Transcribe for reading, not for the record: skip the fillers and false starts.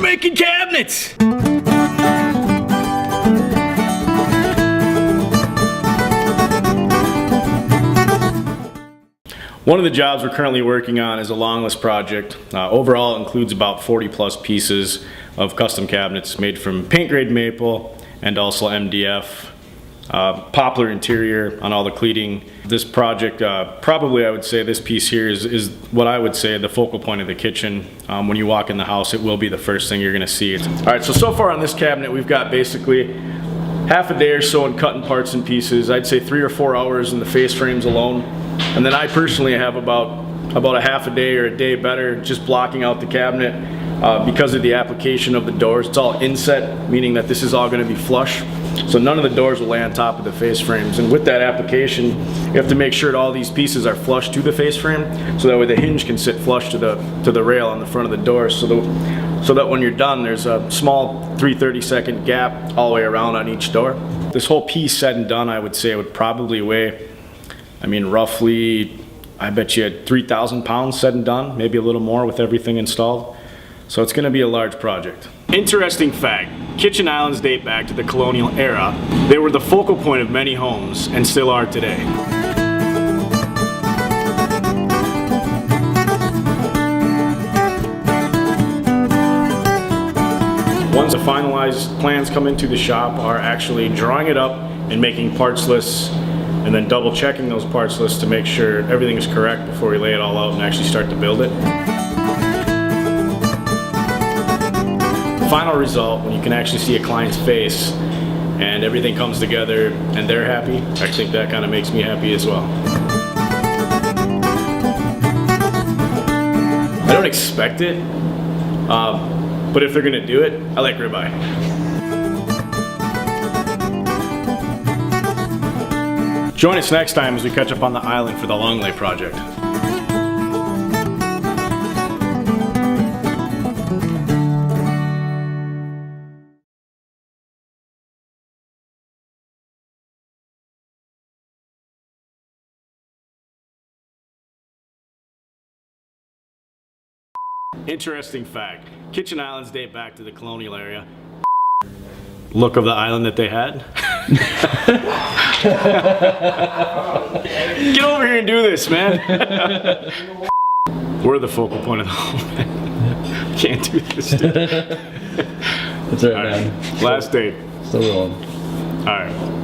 making cabinets! One of the jobs we're currently working on is a Longlais project. Overall, it includes about 40 plus pieces of custom cabinets made from paint grade maple and also MDF. Poplar interior on all the cleating. This project, probably I would say this piece here is what I would say the focal point of the kitchen. When you walk in the house, it will be the first thing you're gonna see. Alright, so far on this cabinet, we've got basically half a day or so in cutting parts and pieces. I'd say 3 or 4 hours in the face frames alone. And then I personally have about a half a day or a day better just blocking out the cabinet because of the application of the doors. It's all inset, meaning that this is all going to be flush. So none of the doors will lay on top of the face frames. And with that application, you have to make sure that all these pieces are flush to the face frame, so that way the hinge can sit flush to the rail on the front of the door. So that when you're done, there's a small 3/32 gap all the way around on each door. This whole piece said and done, I would say it would probably weigh, I mean, roughly, I bet you had 3,000 pounds said and done, maybe a little more with everything installed. So it's going to be a large project. Interesting fact, kitchen islands date back to the colonial era. They were the focal point of many homes and still are today. Once the finalized plans come into the shop, are actually drawing it up and making parts lists, and then double checking those parts lists to make sure everything is correct before we lay it all out and actually start to build it. The final result, when you can actually see a client's face and everything comes together and they're happy, I think that kind of makes me happy as well. I don't expect it, but if they're gonna do it, I like ribeye. Join us next time as we catch up on the island for the Longlais Project. Interesting fact, kitchen islands date back to the colonial era. Look of the island that they had. Get over here and do this, man. We're the focal point of the home. Can't do this, dude. That's right, man. Last date. Still rolling. All right.